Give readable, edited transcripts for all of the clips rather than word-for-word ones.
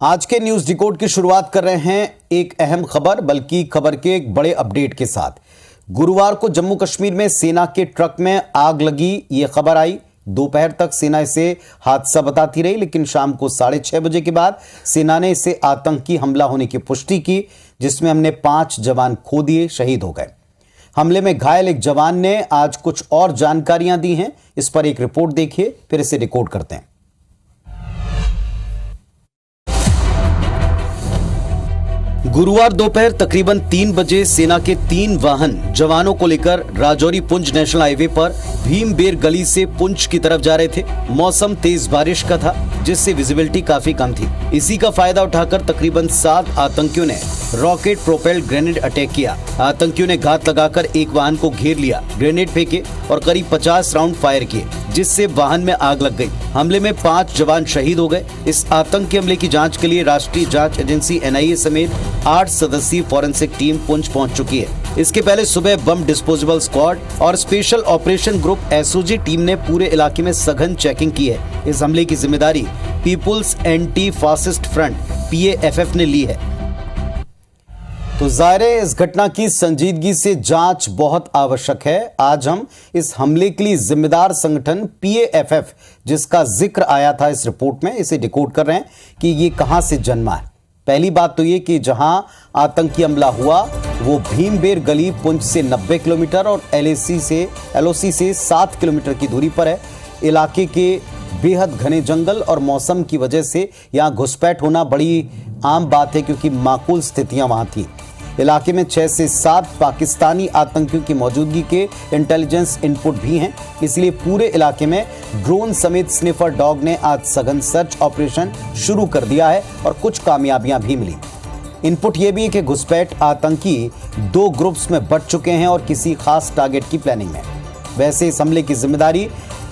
आज के news decode की शुरुआत कर रहे हैं एक अहम खबर, बल्कि खबर के एक बड़े अपडेट के साथ। गुरुवार को जम्मू कश्मीर में सेना के ट्रक में आग लगी, यह खबर आई। दोपहर तक सेना इसे हादसा बताती रही, लेकिन शाम को 6:30 बजे के बाद सेना ने इसे आतंकी हमला होने की पुष्टि की, जिसमें हमने 5 जवान खो दिए, शहीद हो गए। हमले में घायल एक जवान ने आज कुछ और जानकारियां दी हैं। इस पर एक रिपोर्ट देखिए, फिर इसे रिकॉर्ड करते हैं। गुरुवार दोपहर तकरीबन 3 बजे सेना के 3 वाहन जवानों को लेकर राजौरी पुंछ नेशनल हाईवे पर भीमबेर गली से पुंछ की तरफ जा रहे थे। मौसम तेज बारिश का था, जिससे विजिबिलिटी काफी कम थी। इसी का फायदा उठाकर तकरीबन 7 आतंकियों ने रॉकेट प्रोपेल्ड ग्रेनेड अटैक किया। आतंकियों ने घात लगाकर एक वाहन को घेर लिया, ग्रेनेड फेंके और करीब 50 राउंड फायर किए, जिससे वाहन में आग लग गई। हमले में 5 जवान शहीद हो गए। इस आतंकी हमले की जांच के लिए राष्ट्रीय जांच एजेंसी NIA समेत 8 सदस्यीय फॉरेंसिक टीम पुंछ पहुंच चुकी है। इसके पहले सुबह बम डिस्पोजेबल स्क्वाड और special operation group SOG team ने पूरे इलाके में सघन चेकिंग की है। इस हमले की जिम्मेदारी peoples anti fascist front PAFF ने ली है। तो जाहिर है इस घटना की संजीदगी से जांच बहुत आवश्यक है। आज हम इस हमले के लिए जिम्मेदार संगठन PAFF, जिसका जिक्र आया था इस रिपोर्ट में, इसे डिकोड कर रहे हैं कि ये कहां से जन्मा है। पहली बात तो ये कि जहां आतंकी हमला हुआ वो भीमबेर गली पुंछ से 90 किलोमीटर और LOC से 7 किलोमीटर की दूरी पर है। इलाके के बेहद घने जंगल और मौसम की वजह से यहां घुसपैठ होना बड़ी आम बात है, क्योंकि माकूल स्थितियां वहां थी। इलाके में 6 से 7 पाकिस्तानी आतंकियों की मौजूदगी के इंटेलिजेंस इनपुट भी हैं। इसलिए पूरे इलाके में ड्रोन समेत स्निफर डॉग ने आज सघन सर्च ऑपरेशन शुरू कर दिया है और कुछ कामयाबियां भी मिली। इनपुट यह भी है कि घुसपैठ आतंकी 2 ग्रुप्स में बंट चुके हैं और किसी खास टारगेट की प्लानिंग में। वैसे इस हमले की जिम्मेदारी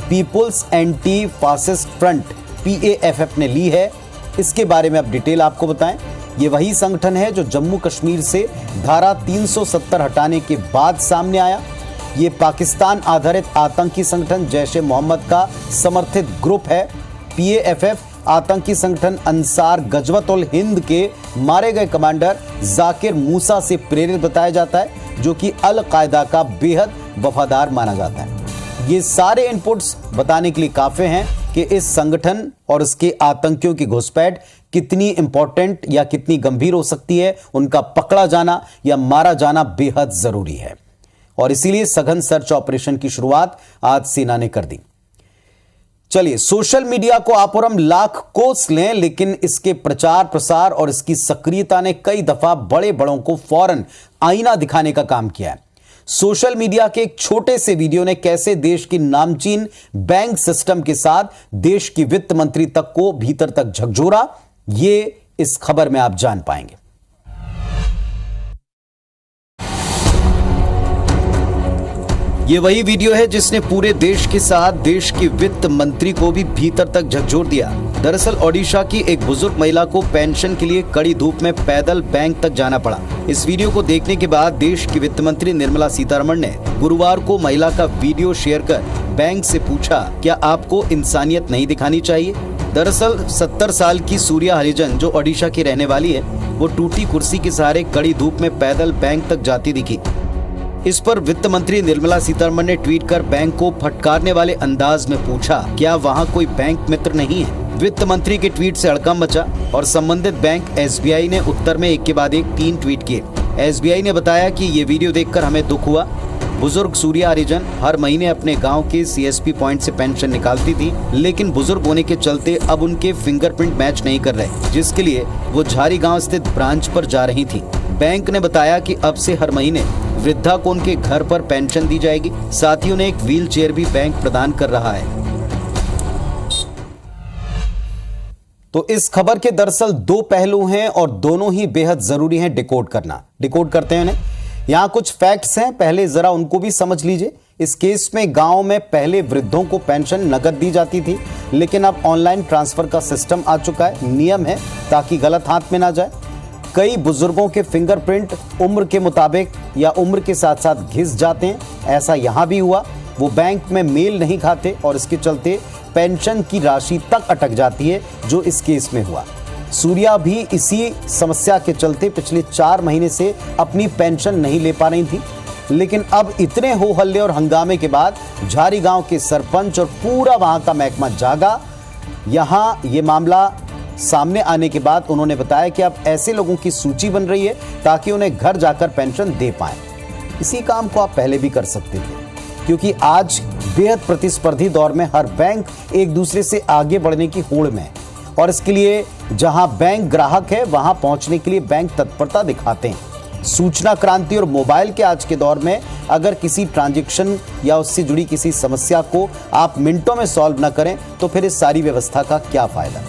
peoples anti fascist front PAFF ने ली है। इसके बारे में अब डिटेल आपको बताएं। ये वही संगठन है जो जम्मू कश्मीर से धारा 370 हटाने के बाद सामने आया। ये पाकिस्तान आधारित आतंकी संगठन जैश-ए मोहम्मद का समर्थित ग्रुप है। PAFF आतंकी संगठन अंसार गजवत उल हिंद के मारे गए कमांडर जाकिर मूसा से प्रेरित बताया जाता है, जो कि अल कायदा का बेहद वफादार माना जाता है। ये सारे इनपुट्स बताने के लिए काफी हैं कि इस संगठन और इसके आतंकियों की घुसपैठ कितनी इंपॉर्टेंट या कितनी गंभीर हो सकती है। उनका पकड़ा जाना या मारा जाना बेहद जरूरी है और इसीलिए सघन सर्च ऑपरेशन की शुरुआत आज सेना ने कर दी। चलिए, सोशल मीडिया को आप और हम लाख कोस लें, लेकिन इसके प्रचार प्रसार और इसकी सक्रियता ने कई दफा बड़े बड़ों को फौरन आईना दिखाने का काम किया है। सोशल मीडिया के एक छोटे से वीडियो ने कैसे देश की नामचीन बैंक सिस्टम के साथ देश की वित्त मंत्री तक को भीतर तक झकझोरा, ये इस खबर में आप जान पाएंगे। ये वही वीडियो है जिसने पूरे देश के साथ देश की वित्त मंत्री को भी भीतर तक झकझोर दिया। दरअसल ओडिशा की एक बुजुर्ग महिला को पेंशन के लिए कड़ी धूप में पैदल बैंक तक जाना पड़ा। इस वीडियो को देखने के बाद देश की वित्त मंत्री निर्मला सीतारमण ने गुरुवार को महिला का वीडियो शेयर कर बैंक से पूछा, क्या आपको इंसानियत नहीं दिखानी चाहिए? दरअसल 70 साल की सूर्या हरिजन, जो ओडिशा की रहने वाली है, वो टूटी कुर्सी के सहारे कड़ी धूप में पैदल बैंक तक जाती दिखी। इस पर वित्त मंत्री निर्मला सीतारमण ने ट्वीट कर बैंक को फटकारने वाले अंदाज में पूछा, क्या वहां कोई बैंक मित्र नहीं है? वित्त मंत्री के ट्वीट से हड़कंप मचा और संबंधित बैंक SBI ने उत्तर में एक के बाद एक 3 ट्वीट किए। SBI ने बताया कि ये वीडियो देखकर हमें दुख हुआ। बुजुर्ग सूर्या हरिजन हर महीने अपने गांव के CSP पॉइंट से पेंशन निकालती थी, लेकिन बुजुर्ग होने के चलते अब उनके फिंगरप्रिंट मैच नहीं कर रहे, जिसके लिए वो झारी गांव स्थित ब्रांच पर जा रही थी। बैंक ने बताया कि अब से हर महीने वृद्धा को उनके घर पर पेंशन दी जाएगी। साथ ही उन्हें एक व्हील चेयर भी बैंक प्रदान कर रहा है। तो इस खबर के दरअसल 2 पहलू हैं और दोनों ही बेहद जरूरी हैं डिकोड करना। डिकोड करते हैं उन्हें। यहां कुछ फैक्ट्स हैं, पहले जरा उनको भी समझ लीजिए। इस केस में गांव में पहले वृद्धों को पेंशन नकद दी जाती थी, लेकिन अब ऑनलाइन ट्रांसफर का सिस्टम आ चुका है। नियम है ताकि गलत हाथ में ना जाए। कई बुजुर्गों के फिंगरप्रिंट उम्र के मुताबिक या उम्र के साथ साथ घिस जाते हैं। ऐसा यहां भी हुआ। वो बैंक में मेल नहीं खाते और इसके चलते पेंशन की राशि तक अटक जाती है, जो इस केस में हुआ। सूर्या भी इसी समस्या के चलते पिछले 4 महीने से अपनी पेंशन नहीं ले पा रही थी। लेकिन अब इतने हो हल्ले और हंगामे के बाद झारी गांव के सरपंच और पूरा वहां का महकमा जागा। यहां ये मामला सामने आने के बाद उन्होंने बताया कि अब ऐसे लोगों की सूची बन रही है ताकि उन्हें घर जाकर पेंशन दे पाएं। इसी काम को आप पहले भी कर सकते थे, क्योंकि आज बेहद प्रतिस्पर्धी दौर में हर बैंक एक दूसरे से आगे बढ़ने की होड़ में है और इसके लिए जहां बैंक ग्राहक है वहां पहुंचने के लिए बैंक तत्परता दिखाते हैं। सूचना क्रांति और मोबाइल के आज के दौर में अगर किसी ट्रांजैक्शन या उससे जुड़ी किसी समस्या को आप मिनटों में सॉल्व न करें तो फिर इस सारी व्यवस्था का क्या फायदा।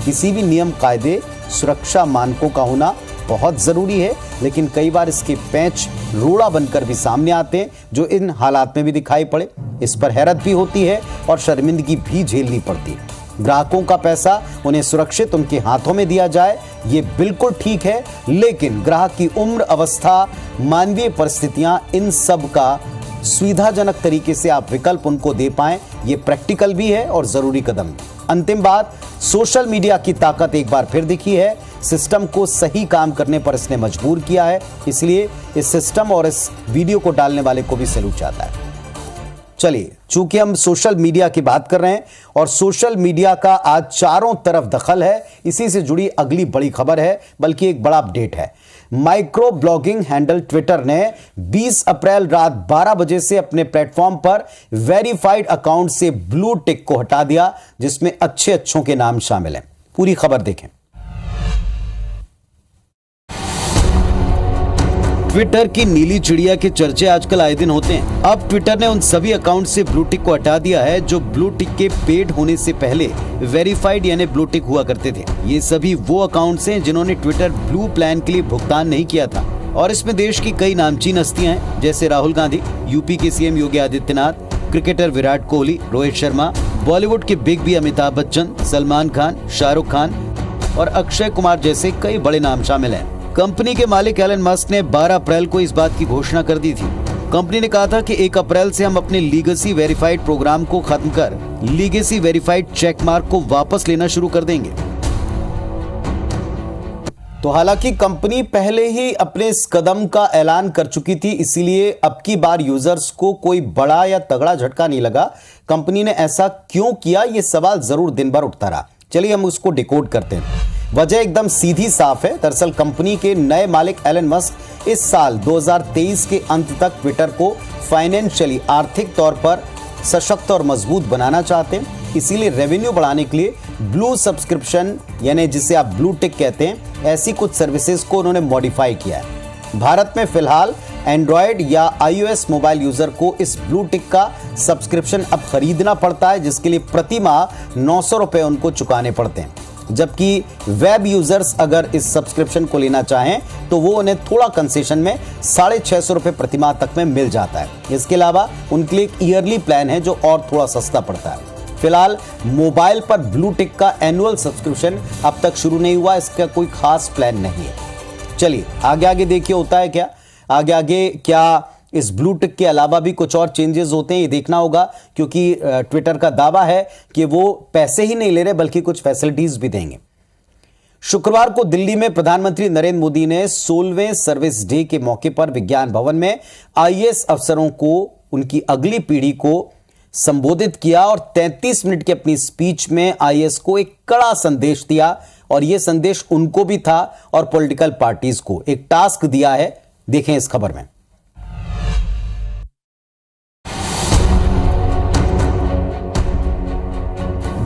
किसी भी नियम कायदे सुरक्षा मानकों का होना बहुत जरूरी है, लेकिन कई बार इसके पैंच रोड़ा बनकर भी सामने आते हैं जो इन हालात में भी दिखाई पड़े। इस पर हैरत भी होती है और शर्मिंदगी भी झेलनी पड़ती है। ग्राहकों का पैसा उन्हें सुरक्षित उनके हाथों में दिया जाए, ये बिल्कुल ठीक है, लेकिन ग्राहक की उम्र, अवस्था, मानवीय परिस्थितियां, इन सब का सुविधाजनक तरीके से आप विकल्प उनको दे पाएं, ये प्रैक्टिकल भी है और जरूरी कदम भी। अंतिम बात, सोशल मीडिया की ताकत एक बार फिर दिखी है। सिस्टम को सही काम करने पर इसने मजबूर किया है, इसलिए इस सिस्टम और इस वीडियो को डालने वाले को भी सैल्यूट जाता है। चलिए, चूंकि हम सोशल मीडिया की बात कर रहे हैं और सोशल मीडिया का आज चारों तरफ दखल है, इसी से जुड़ी अगली बड़ी खबर है, बल्कि एक बड़ा अपडेट है। माइक्रो ब्लॉगिंग हैंडल ट्विटर ने 20 अप्रैल रात 12 बजे से अपने प्लेटफॉर्म पर वेरीफाइड अकाउंट से ब्लू टिक को हटा दिया, जिसमें अच्छों के नाम शामिल हैं। पूरी खबर देखें। ट्विटर की नीली चिड़िया के चर्चे आजकल आए दिन होते हैं। अब ट्विटर ने उन सभी अकाउंट से ब्लू टिक को हटा दिया है जो ब्लू टिक के पेड होने से पहले वेरीफाइड यानी ब्लू टिक हुआ करते थे। ये सभी वो अकाउंट्स हैं जिन्होंने ट्विटर ब्लू प्लान के लिए भुगतान नहीं किया था और इसमें देश की कई नामचीन हस्तियां हैं, जैसे राहुल गांधी, यूपी के सीएम योगी आदित्यनाथ, क्रिकेटर विराट कोहली, रोहित शर्मा, बॉलीवुड के बिग बी अमिताभ बच्चन, सलमान खान, शाहरुख खान और अक्षय कुमार जैसे कई बड़े नाम शामिल हैं। कंपनी के मालिक एलन मस्क ने 12 अप्रैल को इस बात की घोषणा कर दी थी। कंपनी ने कहा था कि 1 अप्रैल से हम अपने लीगेसी वेरीफाइड प्रोग्राम को खत्म कर लीगेसी वेरीफाइड चेक मार्क को वापस लेना शुरू कर देंगे। तो हालांकि कंपनी पहले ही अपने इस कदम का ऐलान कर चुकी थी, इसीलिए अब की बार यूजर्स को कोई बड़ा या तगड़ा झटका नहीं लगा। कंपनी ने ऐसा क्यों किया, ये सवाल जरूर दिन भर उठता रहा। चलिए हम उसको डिकोड करते हैं। वजह एकदम सीधी साफ है। दरअसल कंपनी के नए मालिक एलन मस्क इस साल 2023 के अंत तक ट्विटर को फाइनेंशियली, आर्थिक तौर पर सशक्त और मजबूत बनाना चाहते हैं। इसीलिए रेवेन्यू बढ़ाने के लिए ब्लू सब्सक्रिप्शन यानी जिसे आप ब्लू टिक कहते हैं, ऐसी कुछ सर्विसेज को उन्होंने मॉडिफाई किया है। भारत में फिलहाल एंड्रॉयड या iOS मोबाइल यूजर को इस ब्लू टिक का सब्सक्रिप्शन अब खरीदना पड़ता है, जिसके लिए प्रति माह 900 रुपए उनको चुकाने पड़ते हैं। जबकि वेब यूजर्स अगर इस सब्सक्रिप्शन को लेना चाहें तो वो उन्हें थोड़ा कंसेशन में 650 रुपए प्रति माह तक में मिल जाता है। इसके अलावा उनके लिए एक ईयरली प्लान है जो और थोड़ा सस्ता पड़ता है। फिलहाल मोबाइल पर ब्लू टिक का एनुअल सब्सक्रिप्शन अब तक शुरू नहीं हुआ, इसका कोई खास प्लान नहीं है। चलिए आगे देखिए होता है क्या, आगे क्या इस ब्लू टिक के अलावा भी कुछ और चेंजेस होते हैं, ये देखना होगा, क्योंकि ट्विटर का दावा है कि वो पैसे ही नहीं ले रहे बल्कि कुछ फैसिलिटीज भी देंगे। शुक्रवार को दिल्ली में प्रधानमंत्री नरेंद्र मोदी ने 16वें सर्विस डे के मौके पर विज्ञान भवन में आईएएस अफसरों को, उनकी अगली पीढ़ी को संबोधित किया और 33 मिनट की अपनी स्पीच में आईएएस को एक कड़ा संदेश दिया और यह संदेश उनको भी था और पॉलिटिकल पार्टीज को एक टास्क दिया है। देखें इस खबर में।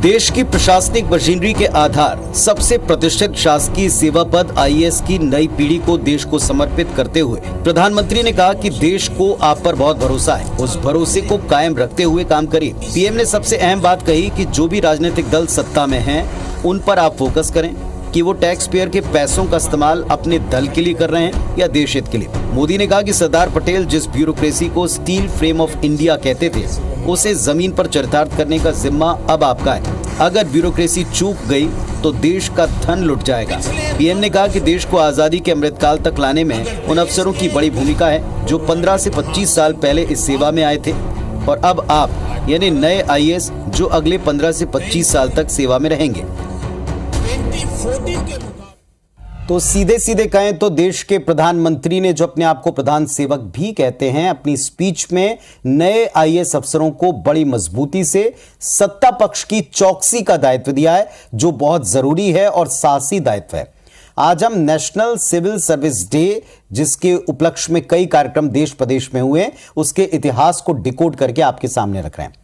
देश की प्रशासनिक मशीनरी के आधार सबसे प्रतिष्ठित शासकीय सेवा पद आईएएस की नई पीढ़ी को देश को समर्पित करते हुए प्रधानमंत्री ने कहा कि देश को आप पर बहुत भरोसा है, उस भरोसे को कायम रखते हुए काम करिए। पीएम ने सबसे अहम बात कही कि जो भी राजनीतिक दल सत्ता में हैं, उन पर आप फोकस करें कि वो टैक्स पेयर के पैसों का इस्तेमाल अपने दल के लिए कर रहे हैं या देश हित के लिए। मोदी ने कहा कि सरदार पटेल जिस ब्यूरोक्रेसी को स्टील फ्रेम ऑफ इंडिया कहते थे, उसे जमीन पर चरितार्थ करने का जिम्मा अब आपका है। अगर ब्यूरोक्रेसी चूक गई तो देश का धन लुट जाएगा। पीएम ने कहा कि देश को आजादी के अमृतकाल तक लाने में उन अफसरों की बड़ी भूमिका है जो 15 से 25 साल पहले इस सेवा में आए थे और अब आप यानी नए आईएएस जो अगले 15 से 25 साल तक सेवा में रहेंगे। 14 के मुकाबले। तो सीधे सीधे कहें तो देश के प्रधानमंत्री ने, जो अपने आप को प्रधान सेवक भी कहते हैं, अपनी स्पीच में नए आईएएस अफसरों को बड़ी मजबूती से सत्ता पक्ष की चौकसी का दायित्व दिया है, जो बहुत जरूरी है और साहसी दायित्व है। आज हम नेशनल सिविल सर्विस डे, जिसके उपलक्ष्य में कई कार्यक्रम देश प्रदेश में हुए, उसके इतिहास को डिकोड करके आपके सामने रख रहे हैं।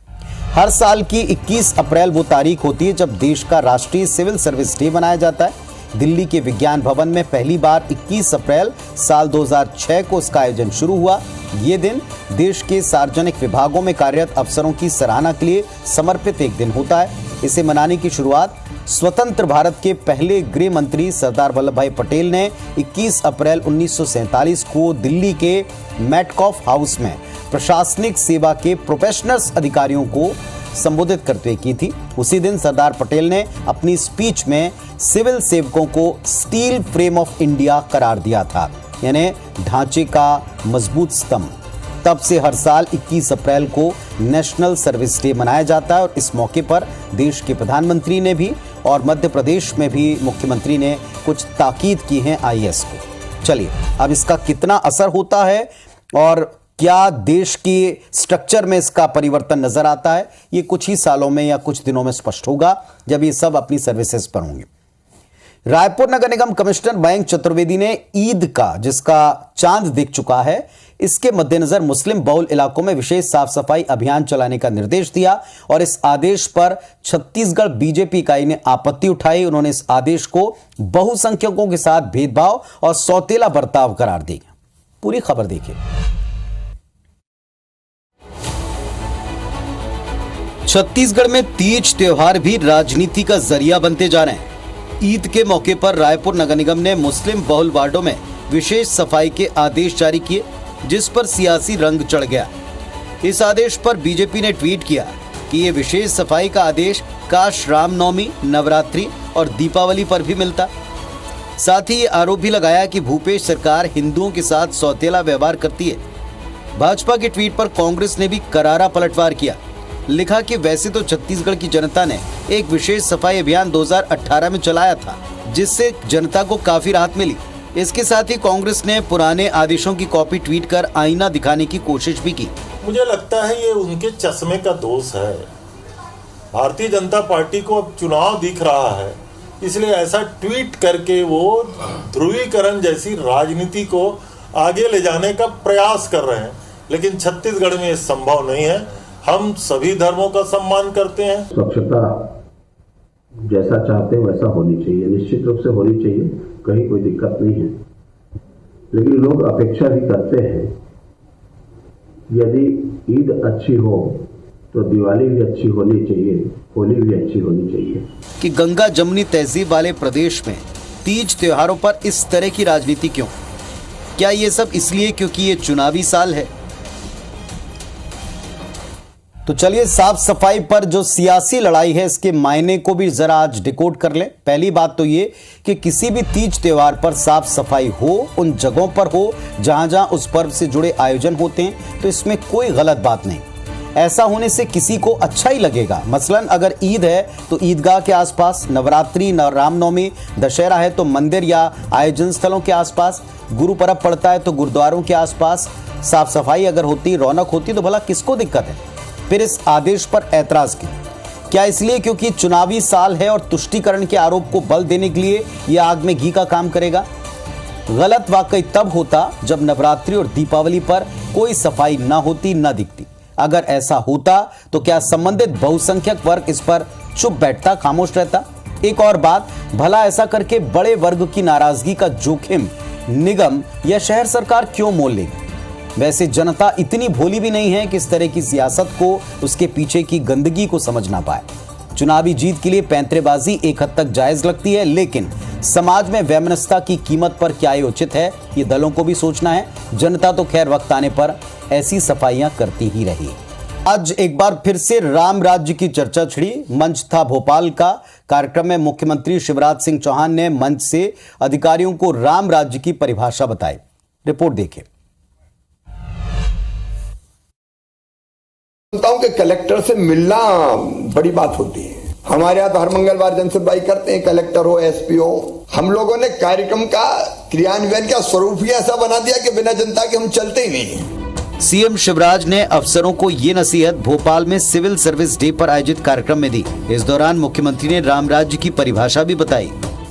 हर साल की 21 अप्रैल वो तारीख होती है जब देश का राष्ट्रीय सिविल सर्विस डे मनाया जाता है। दिल्ली के विज्ञान भवन में पहली बार 21 अप्रैल साल 2006 को इसका आयोजन शुरू हुआ। ये दिन देश के सार्वजनिक विभागों में कार्यरत अफसरों की सराहना के लिए समर्पित एक दिन होता है। इसे मनाने की शुरुआत स्वतंत्र भारत के पहले गृह मंत्री सरदार वल्लभ भाई पटेल ने 21 अप्रैल 1947 को दिल्ली के मेटकॉफ हाउस में प्रशासनिक सेवा के प्रोफेशनल्स अधिकारियों को संबोधित करते हुए की थी। उसी दिन सरदार पटेल ने अपनी स्पीच में सिविल सेवकों को स्टील फ्रेम ऑफ इंडिया करार दिया था, यानी ढांचे का मजबूत स्तंभ। तब से हर साल 21 अप्रैल को नेशनल सर्विस डे मनाया जाता है और इस मौके पर देश के प्रधानमंत्री ने भी और मध्य प्रदेश में भी मुख्यमंत्री ने कुछ ताकीद की है आईएएस को। चलिए, अब इसका कितना असर होता है और क्या देश की स्ट्रक्चर में इसका परिवर्तन नजर आता है, ये कुछ ही सालों में या कुछ दिनों में स्पष्ट होगा जब ये सब अपनी सर्विसेज पर होंगे। रायपुर नगर निगम कमिश्नर मयंक चतुर्वेदी ने ईद का, जिसका चांद दिख चुका है, इसके मद्देनजर मुस्लिम बहुल इलाकों में विशेष साफ सफाई अभियान चलाने का निर्देश दिया और इस आदेश पर छत्तीसगढ़ बीजेपी इकाई ने आपत्ति उठाई। उन्होंने इस आदेश को बहुसंख्यकों के साथ भेदभाव और सौतेला बर्ताव करार दिया। पूरी खबर देखिए। छत्तीसगढ़ में तीज त्योहार भी राजनीति का जरिया बनते जा रहे हैं। ईद के मौके पर रायपुर नगर निगम ने मुस्लिम बहुल वार्डों में विशेष सफाई के आदेश जारी किए, जिस पर सियासी रंग चढ़ गया। इस आदेश पर बीजेपी ने ट्वीट किया कि ये विशेष सफाई का आदेश काश रामनवमी, नवरात्रि और दीपावली पर भी मिलता। साथ ही ये आरोप भी लगाया कि भूपेश सरकार हिंदुओं के साथ सौतेला व्यवहार करती है। भाजपा के ट्वीट पर कांग्रेस ने भी करारा पलटवार किया। लिखा कि वैसे तो छत्तीसगढ़ की जनता ने एक विशेष सफाई अभियान 2018 में चलाया था, जिससे जनता को काफी राहत मिली। इसके साथ ही कांग्रेस ने पुराने आदेशों की कॉपी ट्वीट कर आईना दिखाने की कोशिश भी की। मुझे लगता है ये उनके चश्मे का दोष है। भारतीय जनता पार्टी को अब चुनाव दिख रहा है, इसलिए ऐसा ट्वीट करके वो ध्रुवीकरण जैसी राजनीति को आगे ले जाने का प्रयास कर रहे हैं, लेकिन छत्तीसगढ़ में ये संभव नहीं है। हम सभी धर्मों का सम्मान करते हैं। स्वच्छता जैसा चाहते हैं वैसा होनी चाहिए, निश्चित रूप से होनी चाहिए, कहीं कोई दिक्कत नहीं है। लेकिन लोग अपेक्षा भी करते हैं, यदि ईद अच्छी हो तो दिवाली भी अच्छी होनी चाहिए, होली भी अच्छी होनी चाहिए। कि गंगा जमुनी तहजीब वाले प्रदेश में तीज त्योहारों पर इस तरह की राजनीति क्यों? क्या ये सब इसलिए क्योंकि ये चुनावी साल है? तो चलिए, साफ सफाई पर जो सियासी लड़ाई है, इसके मायने को भी जरा आज डिकोड कर लें। पहली बात तो ये कि किसी भी तीज त्योहार पर साफ सफाई हो, उन जगहों पर हो जहां जहां उस पर्व से जुड़े आयोजन होते हैं, तो इसमें कोई गलत बात नहीं। ऐसा होने से किसी को अच्छा ही लगेगा। मसलन अगर ईद है तो ईदगाह के आसपास, नवरात्रि, रामनवमी, दशहरा है तो मंदिर या आयोजन स्थलों के आसपास, गुरु पर्व पड़ता है तो गुरुद्वारों के आसपास साफ सफाई अगर होती, रौनक होती, तो भला किसको दिक्कत है? फिर इस आदेश पर ऐतराज क्यों? क्या इसलिए क्योंकि चुनावी साल है और तुष्टीकरण के आरोप को बल देने के लिए यह आग में घी का काम करेगा? गलत वाकई तब होता जब नवरात्रि और दीपावली पर कोई सफाई ना होती, ना दिखती। अगर ऐसा होता तो क्या संबंधित बहुसंख्यक वर्ग इस पर चुप बैठता, खामोश रहता? एक और बात, भला ऐसा करके बड़े वर्ग की नाराजगी का जोखिम निगम या शहर सरकार क्यों मोल लेगी? वैसे जनता इतनी भोली भी नहीं है कि इस तरह की सियासत को, उसके पीछे की गंदगी को समझ ना पाए। चुनावी जीत के लिए पैंतरेबाजी एक हद तक जायज लगती है, लेकिन समाज में वैमनस्यता की कीमत पर क्या ये उचित है, ये दलों को भी सोचना है। जनता तो खैर वक्त आने पर ऐसी सफाइयां करती ही रही। आज एक बार फिर से राम राज्य की चर्चा छिड़ी। मंच था भोपाल का। कार्यक्रम में मुख्यमंत्री शिवराज सिंह चौहान ने मंच से अधिकारियों को राम राज्य की परिभाषा बताई। रिपोर्ट देखें। जनताओं के कलेक्टर से मिलना बड़ी बात होती है। हमारे यहाँ तो हर मंगलवार जनसुनवाई करते हैं, कलेक्टर हो, एसपी हो। हम लोगों ने कार्यक्रम का क्रियान्वयन का स्वरूप ही ऐसा बना दिया कि बिना जनता के हम चलते ही नहीं। सीएम शिवराज ने अफसरों को ये नसीहत भोपाल में सिविल सर्विस डे पर आयोजित कार्यक्रम में दी। इस दौरान मुख्यमंत्री ने राम राज्य की परिभाषा भी बताई।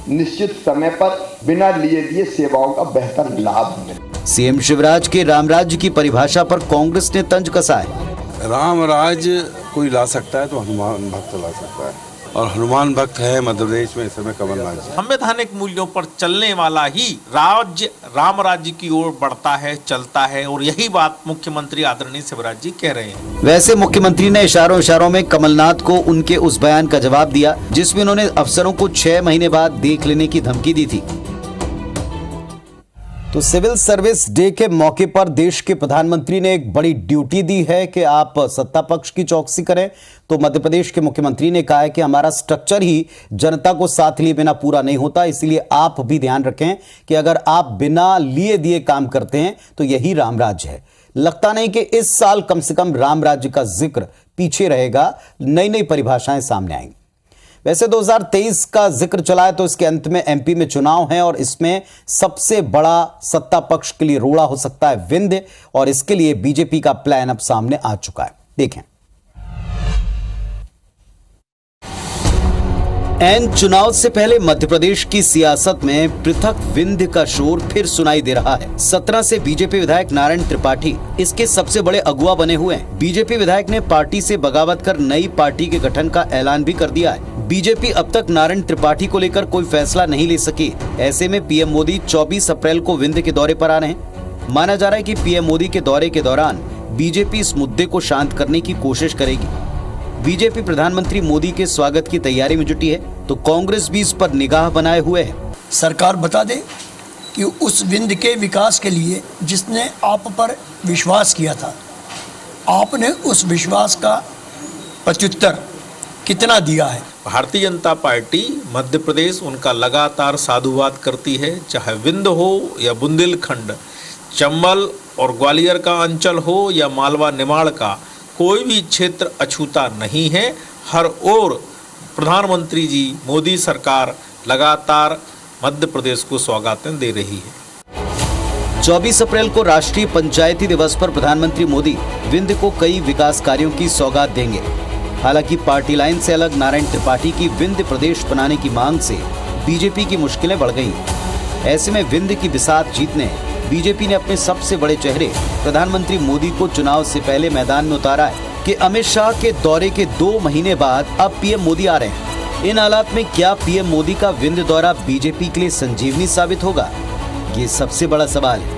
निश्चित समय पर बिना लिए दिए सेवाओं का बेहतर लाभ मिले। सीएम शिवराज के राम राज्य की परिभाषा पर कांग्रेस ने तंज कसा है। राम राज्य कोई ला सकता है तो हनुमान भक्त ला सकता है, और हनुमान भक्त है मध्य प्रदेश में इस समय कमलनाथ जी। संवैधानिक मूल्यों पर चलने वाला ही राज्य राम राज्य की ओर बढ़ता है, चलता है, और यही बात मुख्यमंत्री आदरणीय शिवराज जी कह रहे हैं। वैसे मुख्यमंत्री ने इशारों में कमलनाथ को उनके उस बयान का जवाब दिया जिसमें उन्होंने अफसरों को 6 महीने बाद देख लेने की धमकी दी थी। तो सिविल सर्विस डे के मौके पर देश के प्रधानमंत्री ने एक बड़ी ड्यूटी दी है कि आप सत्ता पक्ष की चौकसी करें। तो मध्य प्रदेश के मुख्यमंत्री ने कहा है कि हमारा स्ट्रक्चर ही जनता को साथ लिए बिना पूरा नहीं होता, इसलिए आप भी ध्यान रखें कि अगर आप बिना लिए दिए काम करते हैं तो यही राम राज्य है। लगता नहीं कि इस साल कम से कम राम राज्य का जिक्र पीछे रहेगा, नई नई परिभाषाएं सामने आएंगी। वैसे 2023 का जिक्र चला है तो इसके अंत में एमपी में चुनाव है और इसमें सबसे बड़ा सत्ता पक्ष के लिए रोड़ा हो सकता है विंध्य, और इसके लिए बीजेपी का प्लान अब सामने आ चुका है। देखें। एन चुनाव से पहले मध्य प्रदेश की सियासत में पृथक विंध्य का शोर फिर सुनाई दे रहा है। 17 से बीजेपी विधायक नारायण त्रिपाठी इसके सबसे बड़े अगुवा बने हुए हैं। बीजेपी विधायक ने पार्टी से बगावत कर नई पार्टी के गठन का ऐलान भी कर दिया है। बीजेपी अब तक नारायण त्रिपाठी को लेकर कोई फैसला नहीं ले सकी। ऐसे में पीएम मोदी 24 अप्रैल को विंध्य के दौरे पर आ रहे हैं। माना जा रहा है कि पीएम मोदी के दौरे के दौरान बीजेपी इस मुद्दे को शांत करने की कोशिश करेगी। बीजेपी प्रधानमंत्री मोदी के स्वागत की तैयारी में जुटी है तो कांग्रेस भी इस पर निगाह बनाए हुए है। सरकार बता दे कि उस विंध्य के विकास के लिए जिसने आप पर विश्वास किया था, आपने उस विश्वास का प्रत्युत्तर कितना दिया है। भारतीय जनता पार्टी मध्य प्रदेश उनका लगातार साधुवाद करती है, चाहे विंध्य हो या बुंदेलखंड, चंबल और ग्वालियर का अंचल हो या मालवा निमाड़ का, कोई भी क्षेत्र अछूता नहीं है। हर ओर प्रधानमंत्री जी मोदी सरकार लगातार मध्य प्रदेश को सौगातें दे रही है। 24 अप्रैल को राष्ट्रीय पंचायती दिवस पर प्रधानमंत्री मोदी विंध्य को कई विकास कार्यों की सौगात देंगे। हालांकि पार्टी लाइन से अलग नारायण त्रिपाठी की विंध्य प्रदेश बनाने की मांग से बीजेपी की मुश्किलें बढ़ गई। ऐसे में विंध्य की बिसात जीतने बीजेपी ने अपने सबसे बड़े चेहरे प्रधानमंत्री मोदी को चुनाव से पहले मैदान में उतारा है कि अमित शाह के दौरे के 2 महीने बाद अब पीएम मोदी आ रहे हैं। इन हालात में क्या पीएम मोदी का विंध्य दौरा बीजेपी के लिए संजीवनी साबित होगा, ये सबसे बड़ा सवाल है।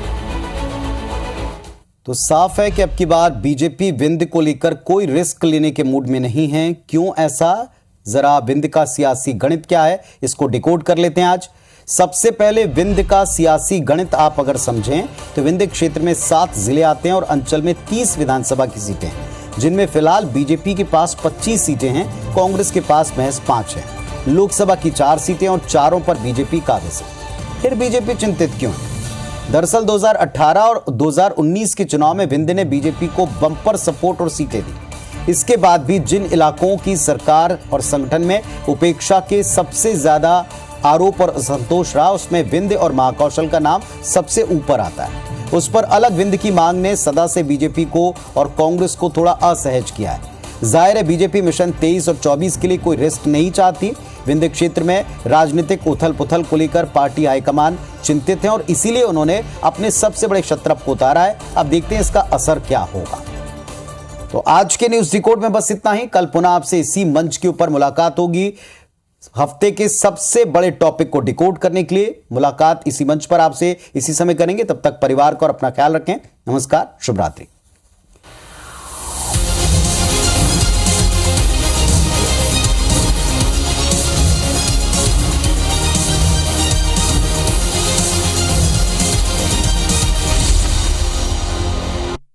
तो साफ है कि अब की बार बीजेपी विंध्य को लेकर कोई रिस्क लेने के मूड में नहीं है। क्यों ऐसा, जरा विंध्य का सियासी गणित क्या है इसको डिकोड कर लेते हैं आज। सबसे पहले विंध्य का सियासी गणित आप अगर समझें तो विंध्य क्षेत्र में 7 जिले आते हैं और अंचल में 30 विधानसभा की सीटें हैं, जिनमें फिलहाल बीजेपी के पास 25 सीटें हैं, कांग्रेस के पास महज 5 हैं। लोकसभा की 4 सीटें और चारों पर बीजेपी काबिज है। फिर बीजेपी चिंतित क्यों है? दरअसल 2018 और 2019 के चुनाव में विंध्य ने बीजेपी को बम्पर सपोर्ट और सीटें दी। इसके बाद भी जिन इलाकों की सरकार और संगठन में उपेक्षा के सबसे ज्यादा आरोप और असंतोष रहा, उसमें विंध्य और महाकौशल का नाम सबसे ऊपर आता है। उस पर अलग विंध्य की मांग ने सदा से बीजेपी को और कांग्रेस को थोड़ा असहज किया है। जाहिर है बीजेपी मिशन 23 और 24 के लिए कोई रिस्क नहीं चाहती। विंध्य क्षेत्र में राजनीतिक उथल पुथल को लेकर पार्टी हाईकमान चिंतित है और इसीलिए उन्होंने अपने सबसे बड़े शत्रप को उतारा है। अब देखते हैं इसका असर क्या होगा। तो आज के न्यूज डिकोड में बस इतना ही। कल पुनः आपसे इसी मंच के ऊपर मुलाकात होगी। हफ्ते के सबसे बड़े टॉपिक को डिकोड करने के लिए मुलाकात इसी मंच पर आपसे इसी समय करेंगे। तब तक परिवार को और अपना ख्याल रखें। नमस्कार, शुभ रात्रि।